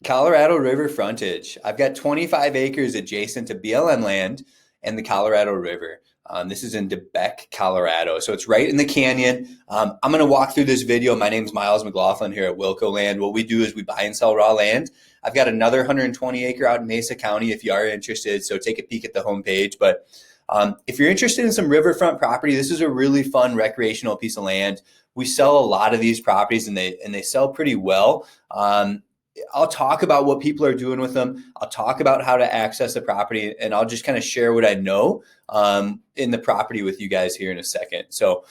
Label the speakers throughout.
Speaker 1: Colorado River frontage. I've got 25 acres adjacent to BLM land and the Colorado River. This is in Beque, Colorado. So it's right in the canyon. I'm going to walk through this video. My name is Miles McLaughlin here at Wilco Land. What we do is we buy and sell raw land. I've got another 120 acre out in Mesa County if you are interested. So take a peek at the homepage. But if you're interested in some riverfront property, this is a really fun recreational piece of land. We sell a lot of these properties and they sell pretty well. I'll talk about what people are doing with them. I'll talk about how to access the property, and I'll just kind of share what I know in the property with you guys here in a second. So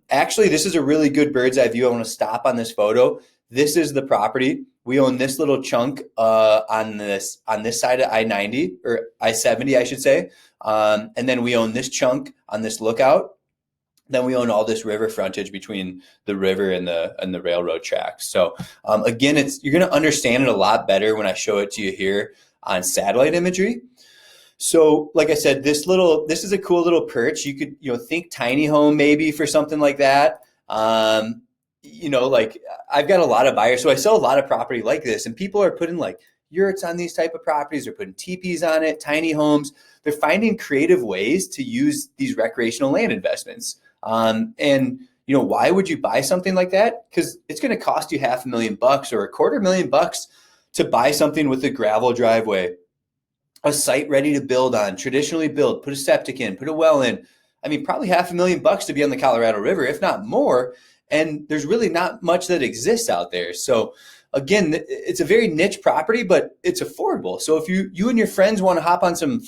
Speaker 1: actually, this is a really good bird's eye view. I want to stop on this photo. This is the property. We own this little chunk on this side of I-90 or I-70, I should say. And then we own this chunk on this lookout. Then we own all this river frontage between the river and the railroad tracks. So again, you're going to understand it a lot better when I show it to you here on satellite imagery. So like I said, this is a cool little perch. You could think tiny home maybe for something like that. Like I've got a lot of buyers, so I sell a lot of property like this, and people are putting like yurts on these type of properties. They're putting teepees on it, tiny homes. They're finding creative ways to use these recreational land investments. And why would you buy something like that? Because it's going to cost you $500,000 or $250,000 to buy something with a gravel driveway, a site ready to build on, traditionally built, put a septic in, put a well in. I mean, probably $500,000 to be on the Colorado River, if not more. And there's really not much that exists out there. So again, it's a very niche property, but it's affordable. So if you and your friends want to hop on some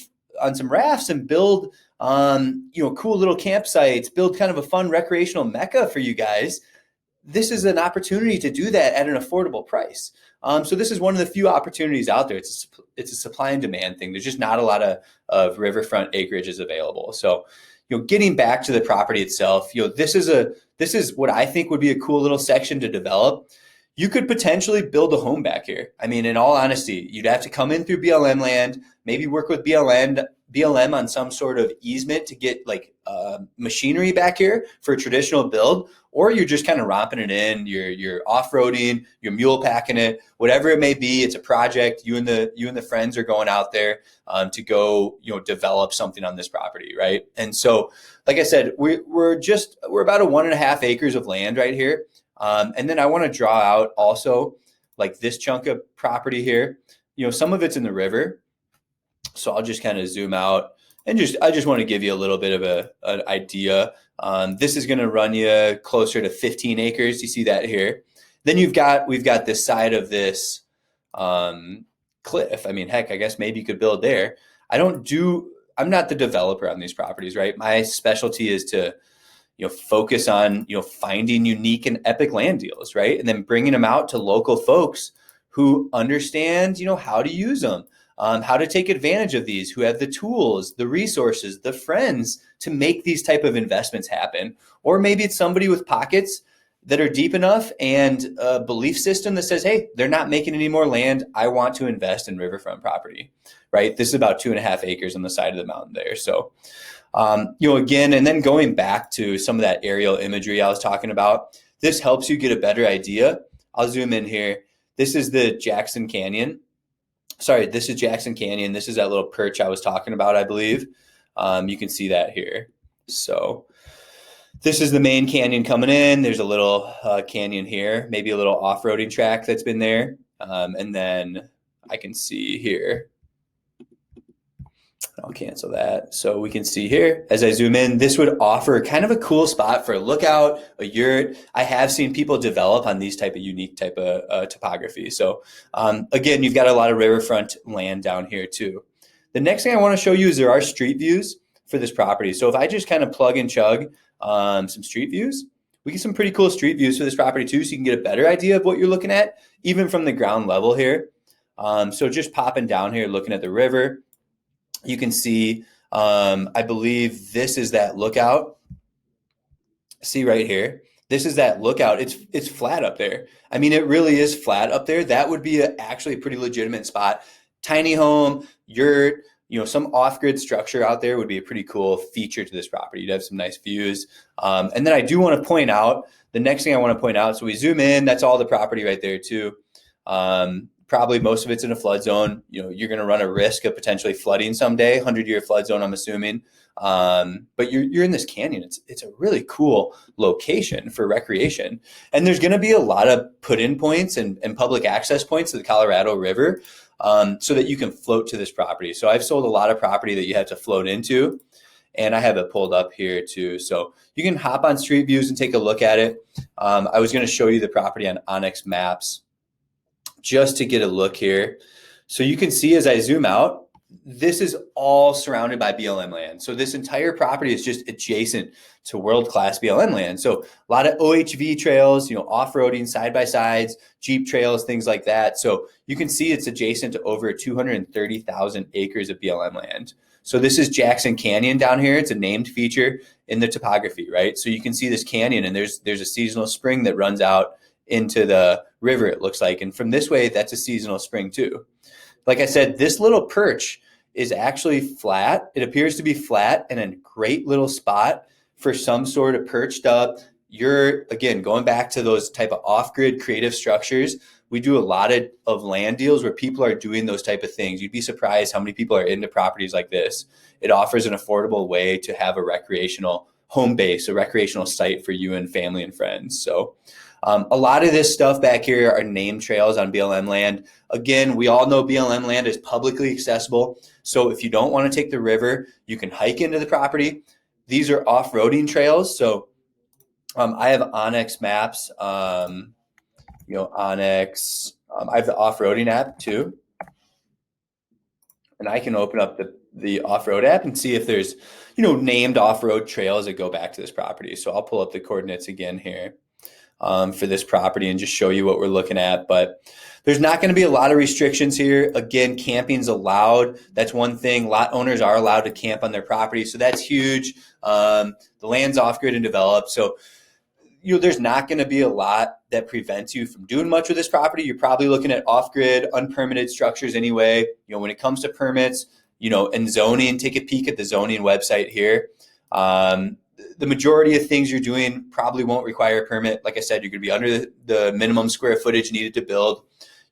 Speaker 1: rafts and build cool little campsites, build kind of a fun recreational mecca for you guys, this is an opportunity to do that at an affordable price. So this is one of the few opportunities out there. It's a supply and demand thing. There's just not a lot of riverfront acreages available. So getting back to the property itself, this is what I think would be a cool little section to develop. You could potentially build a home back here. I mean, in all honesty, you'd have to come in through BLM land, maybe work with BLM on some sort of easement to get like machinery back here for a traditional build, or you're just kind of romping it in. You're off-roading, you're mule packing it, whatever it may be. It's a project. You and the friends are going out there to go develop something on this property, right? And so, like I said, we're about 1.5 acres of land right here. And then I want to draw out also like this chunk of property here. Some of it's in the river. So I'll just kind of zoom out and I just want to give you a little bit of an idea. This is going to run you closer to 15 acres. You see that here. Then we've got this side of this cliff. I mean, heck, I guess maybe you could build there. I'm not the developer on these properties, right? My specialty is to focus on, finding unique and epic land deals, right? And then bringing them out to local folks who understand, how to use them, how to take advantage of these, who have the tools, the resources, the friends to make these type of investments happen. Or maybe it's somebody with pockets that are deep enough and a belief system that says, hey, they're not making any more land. I want to invest in riverfront property, right? This is about 2.5 acres on the side of the mountain there. So again, and then going back to some of that aerial imagery I was talking about, this helps you get a better idea. I'll zoom in here. This is the Jackson Canyon. Sorry, this is Jackson Canyon. This is that little perch I was talking about, I believe. You can see that here. So this is the main canyon coming in. There's a little canyon here, maybe a little off-roading track that's been there. And then I can see here. I'll cancel that. So we can see here, as I zoom in, this would offer kind of a cool spot for a lookout, a yurt. I have seen people develop on these type of unique type of topography. So again, you've got a lot of riverfront land down here too. The next thing I want to show you is there are street views for this property. So if I just kind of plug and chug some street views, we get some pretty cool street views for this property too. So you can get a better idea of what you're looking at, even from the ground level here. So just popping down here, looking at the river. You can see, I believe this is that lookout. See right here. This is that lookout. It's flat up there. I mean, it really is flat up there. That would be actually a pretty legitimate spot. Tiny home, yurt, some off-grid structure out there would be a pretty cool feature to this property. You'd have some nice views. And then I do want to point out, the next thing I want to point out, so we zoom in, that's all the property right there too. Probably most of it's in a flood zone. You're going to run a risk of potentially flooding someday. 100-year flood zone, I'm assuming. But you're in this canyon. It's a really cool location for recreation. And there's going to be a lot of put-in points and public access points to the Colorado River, so that you can float to this property. So I've sold a lot of property that you have to float into, and I have it pulled up here too. So you can hop on Street Views and take a look at it. I was going to show you the property on Onyx Maps just to get a look here. So you can see as I zoom out, this is all surrounded by BLM land. So this entire property is just adjacent to world-class BLM land. So a lot of OHV trails, off-roading, side-by-sides, Jeep trails, things like that. So you can see it's adjacent to over 230,000 acres of BLM land. So this is Jackson Canyon down here. It's a named feature in the topography, right? So you can see this canyon, and there's a seasonal spring that runs out into the river, it looks like. And from this way, that's a seasonal spring too. Like I said, this little perch is actually flat. It appears to be flat and a great little spot for some sort of perched up. You're, again, going back to those type of off-grid creative structures. We do a lot of land deals where people are doing those type of things. You'd be surprised how many people are into properties like this. It offers an affordable way to have a recreational home base, a recreational site for you and family and friends. So a lot of this stuff back here are named trails on BLM land. Again, we all know BLM land is publicly accessible. So if you don't want to take the river, you can hike into the property. These are off-roading trails. So I have Onyx Maps, Onyx. I have the off-roading app too. And I can open up the off-road app and see if there's, named off-road trails that go back to this property. So I'll pull up the coordinates again here for this property and just show you what we're looking at. But there's not going to be a lot of restrictions here. Again, camping's allowed. That's one thing. Lot owners are allowed to camp on their property. So that's huge. The land's off-grid and developed. So there's not going to be a lot that prevents you from doing much with this property. You're probably looking at off-grid, unpermitted structures anyway. When it comes to permits, and zoning, take a peek at the zoning website here. The majority of things you're doing probably won't require a permit. Like I said, you're going to be under the minimum square footage needed to build.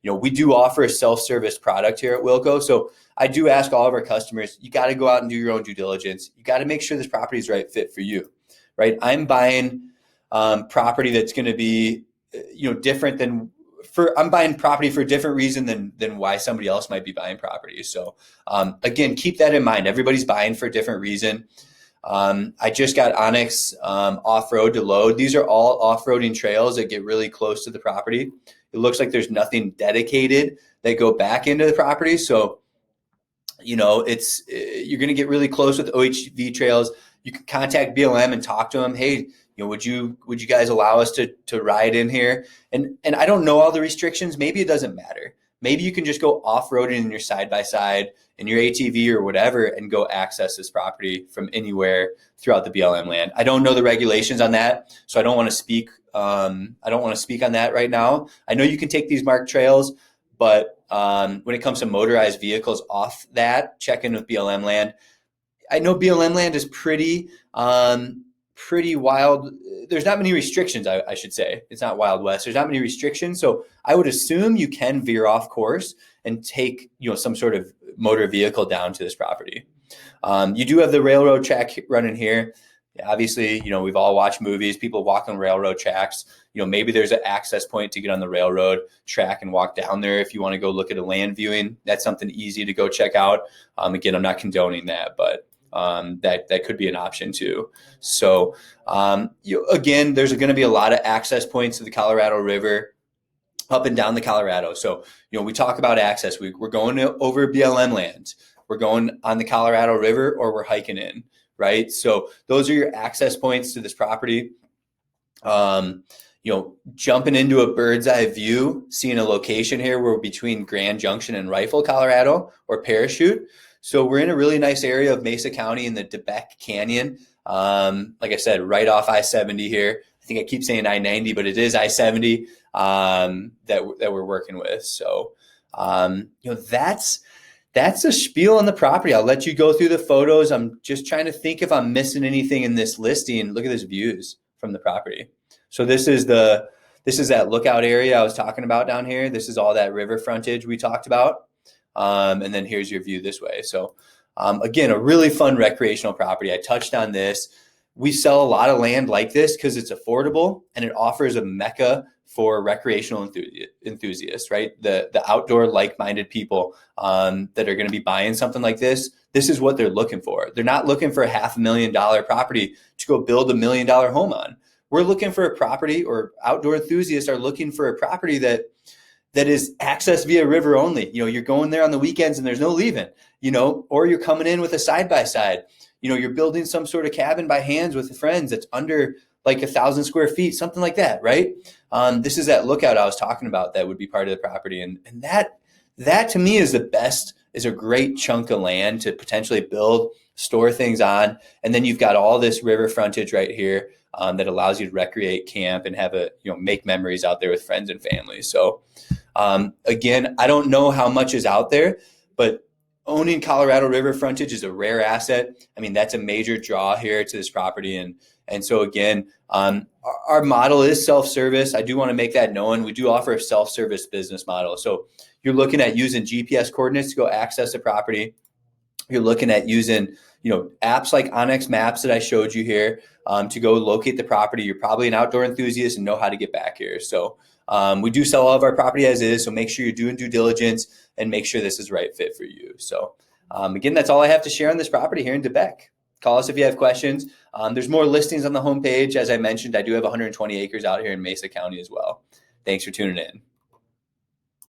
Speaker 1: We do offer a self-service product here at Wilco. So I do ask all of our customers, you got to go out and do your own due diligence. You got to make sure this property is the right fit for you, right? I'm buying property that's going to be, different than I'm buying property for a different reason than why somebody else might be buying property. So again, keep that in mind. Everybody's buying for a different reason. I just got Onyx off-road to load. These are all off-roading trails that get really close to the property. It looks like there's nothing dedicated that go back into the property. So, you're going to get really close with OHV trails. You can contact BLM and talk to them. Hey, would you guys allow us to ride in here? And I don't know all the restrictions. Maybe it doesn't matter. Maybe you can just go off-roading in your side-by-side in your ATV or whatever and go access this property from anywhere throughout the BLM land. I don't know the regulations on that, so I don't want to speak. I don't want to speak on that right now. I know you can take these marked trails, but when it comes to motorized vehicles off that, check in with BLM land. I know BLM land is pretty wild. There's not many restrictions, I should say. It's not Wild West. There's not many restrictions. So I would assume you can veer off course and take, some sort of motor vehicle down to this property. You do have the railroad track running here. Obviously, we've all watched movies. People walk on railroad tracks. Maybe there's an access point to get on the railroad track and walk down there. If you want to go look at a land viewing, that's something easy to go check out. Again, I'm not condoning that, but that could be an option too. So again, there's going to be a lot of access points to the Colorado River up and down the Colorado. So, we talk about access. We're going over BLM land. We're going on the Colorado River, or we're hiking in, right? So those are your access points to this property. Jumping into a bird's eye view, seeing a location here, we're between Grand Junction and Rifle, Colorado, or Parachute. So we're in a really nice area of Mesa County in the Beque Canyon. Like I said, right off I-70 here. I think I keep saying I-90, but it is I-70 that we're working with. So, that's a spiel on the property. I'll let you go through the photos. I'm just trying to think if I'm missing anything in this listing. Look at these views from the property. So this is the This is that lookout area I was talking about down here. This is all that river frontage we talked about. And then here's your view this way. So again, a really fun recreational property. I touched on this. We sell a lot of land like this because it's affordable and it offers a mecca for recreational enthusiasts, right? The outdoor like-minded people that are going to be buying something like this. This is what they're looking for. They're not looking for a $500,000 property to go build $1 million home on. We're looking for a property, or outdoor enthusiasts are looking for a property that is accessed via river only. You're going there on the weekends and there's no leaving, or you're coming in with a side-by-side. You're building some sort of cabin by hands with friends that's under like 1,000 square feet, something like that, right? This is that lookout I was talking about that would be part of the property. And that to me is the best, is a great chunk of land to potentially build, store things on. And then you've got all this river frontage right here that allows you to recreate, camp, and have make memories out there with friends and family. So again, I don't know how much is out there, but owning Colorado River frontage is a rare asset. I mean, that's a major draw here to this property. And so again, our model is self-service. I do want to make that known. We do offer a self-service business model. So you're looking at using GPS coordinates to go access the property. You're looking at using, apps like Onyx Maps that I showed you here to go locate the property. You're probably an outdoor enthusiast and know how to get back here. So we do sell all of our property as is. So make sure you're doing due diligence and make sure this is the right fit for you. So again, that's all I have to share on this property here in Beque. Call us if you have questions. There's more listings on the homepage. As I mentioned, I do have 120 acres out here in Mesa County as well. Thanks for tuning in.